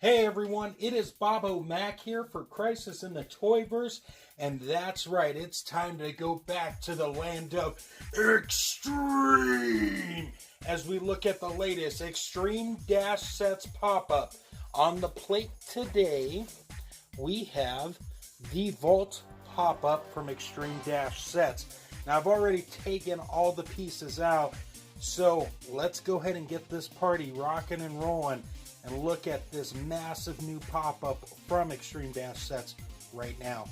Hey everyone, it is Bobo Mac here for Crisis in the Toyverse, and that's right, it's time to go back to the land of Extreme as we look at the latest Extreme Dash Sets pop-up. On the plate today, we have the Vault pop-up from Extreme Dash Sets. Now I've already taken all the pieces out, so let's go ahead and get this party rocking and rolling and look at this massive new pop-up from Extreme Dash Sets right now.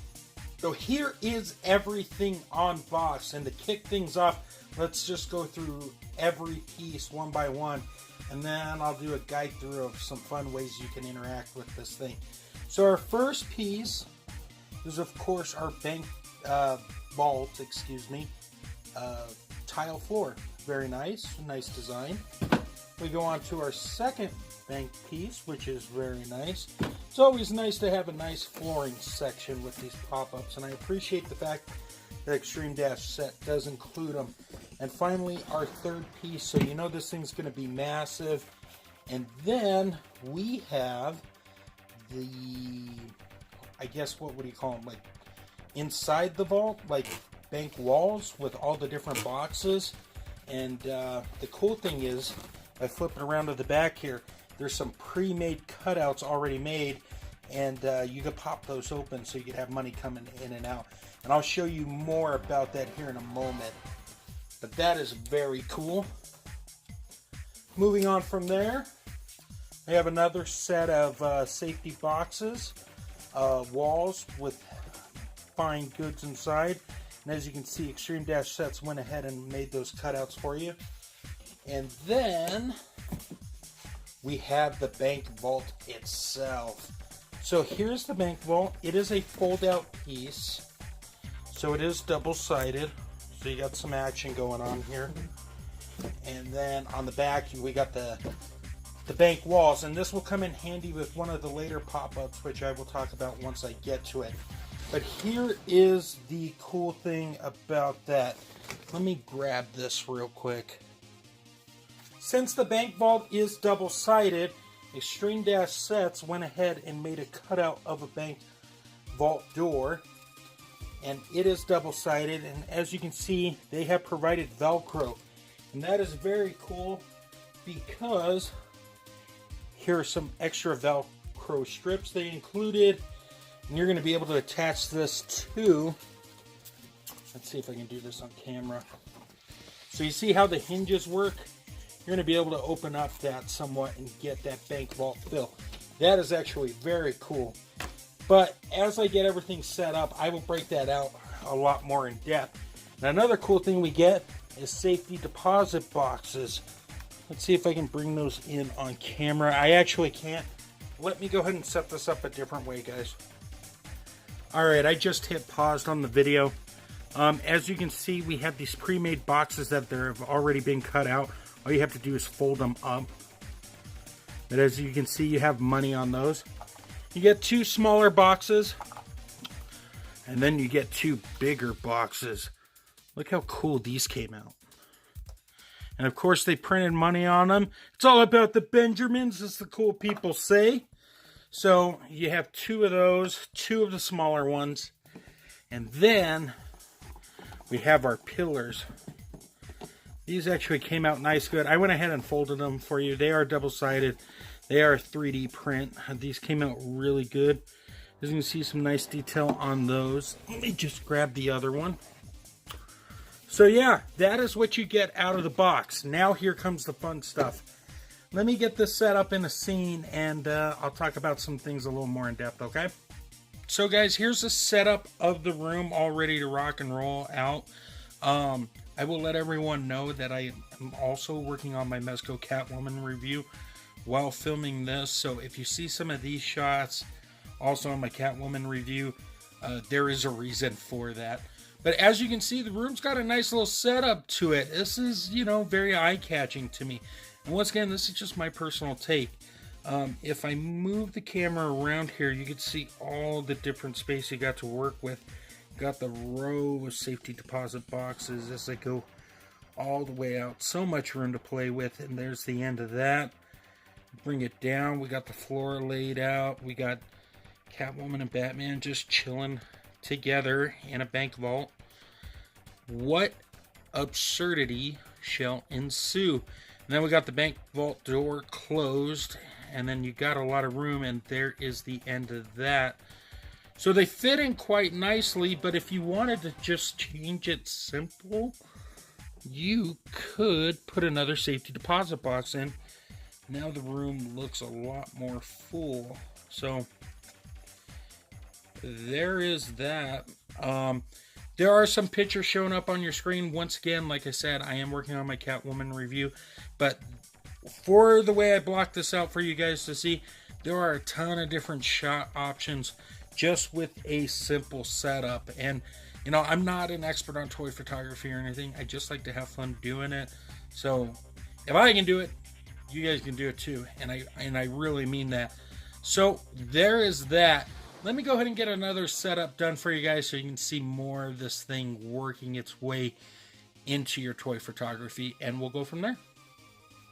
So here is everything on box, and to kick things off, let's just go through every piece one by one, and then I'll do a guide through of some fun ways you can interact with this thing. So our first piece is of course our bank vault, tile floor. Very nice design. We go on to our second bank piece, which is very nice. It's always nice to have a nice flooring section with these pop-ups, and I appreciate the fact that Extreme Dash Set does include them. And finally, our third piece, so you know this thing's going to be massive. And then we have the, I guess, what would you call them, like inside the vault, like bank walls with all the different boxes. And the cool thing is, by flipping around to the back here, there's some pre-made cutouts already made, and you can pop those open so you can have money coming in and out. And I'll show you more about that here in a moment. But that is very cool. Moving on from there, I have another set of safety boxes, walls with fine goods inside. And as you can see, Extreme Dash Sets went ahead and made those cutouts for you. And then we have the bank vault itself. So here's the bank vault. It is a fold-out piece, so it is double-sided. So you got some action going on here. And then on the back, we got the bank walls, and this will come in handy with one of the later pop-ups, which I will talk about once I get to it. But here is the cool thing about that. Let me grab this real quick. Since the bank vault is double-sided, Extreme Dash Sets went ahead and made a cutout of a bank vault door, and it is double-sided, and as you can see, they have provided Velcro, and that is very cool because here are some extra Velcro strips they included, and you're going to be able to attach this to, let's see if I can do this on camera. So you see how the hinges work? You're going to be able to open up that somewhat and get that bank vault fill. That is actually very cool. But as I get everything set up, I will break that out a lot more in depth. Now, another cool thing we get is safety deposit boxes. Let's see if I can bring those in on camera. I actually can't. Let me go ahead and set this up a different way, guys. Alright, I just hit pause on the video. As you can see, we have these pre-made boxes that have already been cut out. All you have to do is fold them up. But as you can see, you have money on those. You get two smaller boxes, and then you get two bigger boxes. Look how cool these came out. And of course, they printed money on them. It's all about the Benjamins, as the cool people say. So you have two of those, two of the smaller ones, and then we have our pillars. These actually came out nice good. I went ahead and folded them for you. They are double-sided. They are 3D print. These came out really good. As you can see, some nice detail on those. Let me just grab the other one. So yeah, that is what you get out of the box. Now here comes the fun stuff. Let me get this set up in a scene, and I'll talk about some things a little more in depth, okay? So guys, here's the setup of the room all ready to rock and roll out. I will let everyone know that I am also working on my Mezco Catwoman review while filming this. So if you see some of these shots also on my Catwoman review, there is a reason for that. But as you can see, the room's got a nice little setup to it. This is, you know, very eye-catching to me. And once again, this is just my personal take. If I move the camera around here, you can see all the different space you got to work with. Got the row of safety deposit boxes as they go all the way out. So much room to play with, and there's the end of that. Bring it down. We got the floor laid out. We got Catwoman and Batman just chilling together in a bank vault. What absurdity shall ensue? And then we got the bank vault door closed, and then you got a lot of room, and there is the end of that. So they fit in quite nicely, but if you wanted to just change it simple, you could put another safety deposit box in. Now the room looks a lot more full. So there is that. There are some pictures showing up on your screen. Once again, like I said, I am working on my Catwoman review. But for the way I blocked this out for you guys to see, there are a ton of different shot options just with a simple setup. And, you know, I'm not an expert on toy photography or anything. I just like to have fun doing it. So if I can do it, you guys can do it too. And I really mean that. So there is that. Let me go ahead and get another setup done for you guys so you can see more of this thing working its way into your toy photography, and we'll go from there.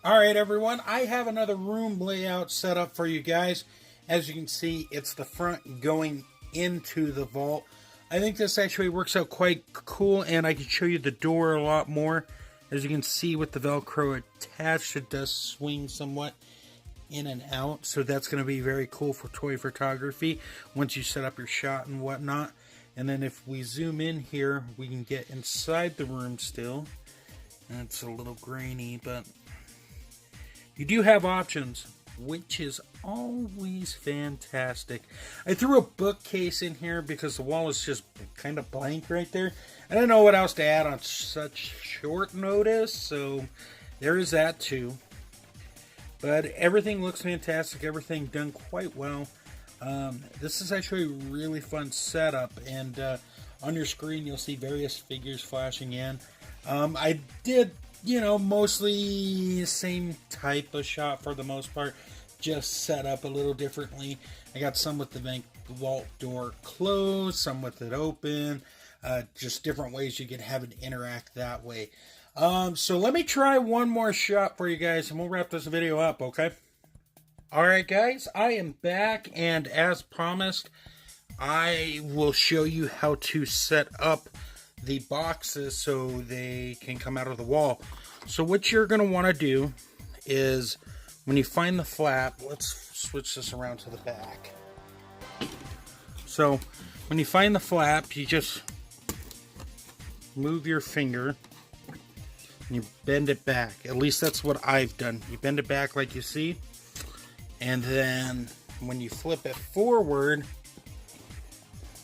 All right, everyone, I have another room layout set up for you guys. As you can see, it's the front going into the vault. I think this actually works out quite cool, and I can show you the door a lot more. As you can see with the Velcro attached, it does swing somewhat in and out, so that's going to be very cool for toy photography once you set up your shot and whatnot. And then if we zoom in here, we can get inside the room still. And it's a little grainy, but you do have options, which is always fantastic. I threw a bookcase in here because the wall is just kind of blank right there. I didn't know what else to add on such short notice, so there is that too. But everything looks fantastic. Everything done quite well. This is actually a really fun setup. And on your screen, you'll see various figures flashing in. I did, you know, mostly the same type of shot for the most part. Just set up a little differently. I got some with the vault door closed, some with it open. Just different ways you can have it interact that way. So let me try one more shot for you guys and we'll wrap this video up, okay? Alright guys, I am back, and as promised, I will show you how to set up the boxes so they can come out of the wall. So what you're going to want to do is, when you find the flap, let's switch this around to the back. So when you find the flap, you just move your finger and you bend it back. At least that's what I've done. You bend it back like you see, and then when you flip it forward,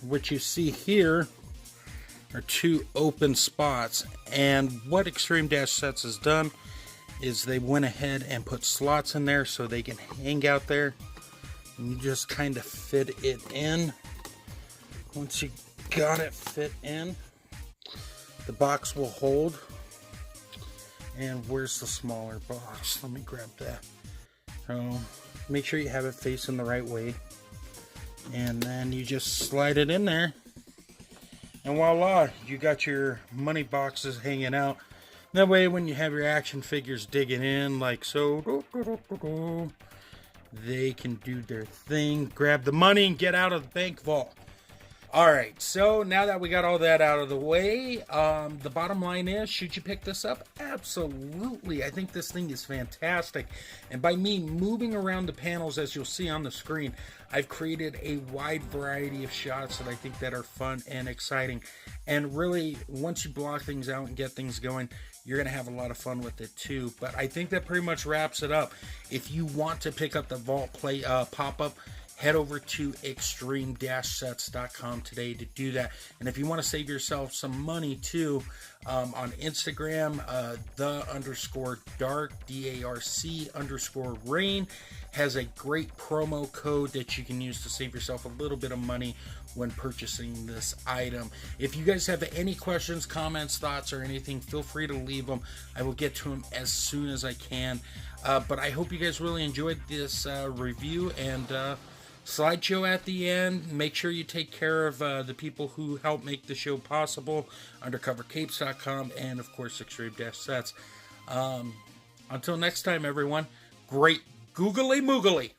what you see here are two open spots. And what Extreme Dash Sets has done is they went ahead and put slots in there so they can hang out there, and you just kind of fit it in. Once you got it fit in, the box will hold. And where's the smaller box? Let me grab that. So make sure you have it facing the right way, and then you just slide it in there, and voila, you got your money boxes hanging out. That way when you have your action figures digging in like so, they can do their thing, grab the money, and get out of the bank vault. Alright, so now that we got all that out of the way, the bottom line is, should you pick this up? Absolutely. I think this thing is fantastic. And by me moving around the panels, as you'll see on the screen, I've created a wide variety of shots that I think that are fun and exciting. And really, once you block things out and get things going, you're going to have a lot of fun with it too. But I think that pretty much wraps it up. If you want to pick up the Vault Play pop-up, head over to extreme-sets.com today to do that. And if you want to save yourself some money too, on Instagram, the_dark, DARC_rain, has a great promo code that you can use to save yourself a little bit of money when purchasing this item. If you guys have any questions, comments, thoughts, or anything, feel free to leave them. I will get to them as soon as I can. But I hope you guys really enjoyed this review, and slideshow at the end. Make sure you take care of the people who help make the show possible, undercovercapes.com, and of course Extreme Dash Sets. Until next time, everyone, great Googly moogly.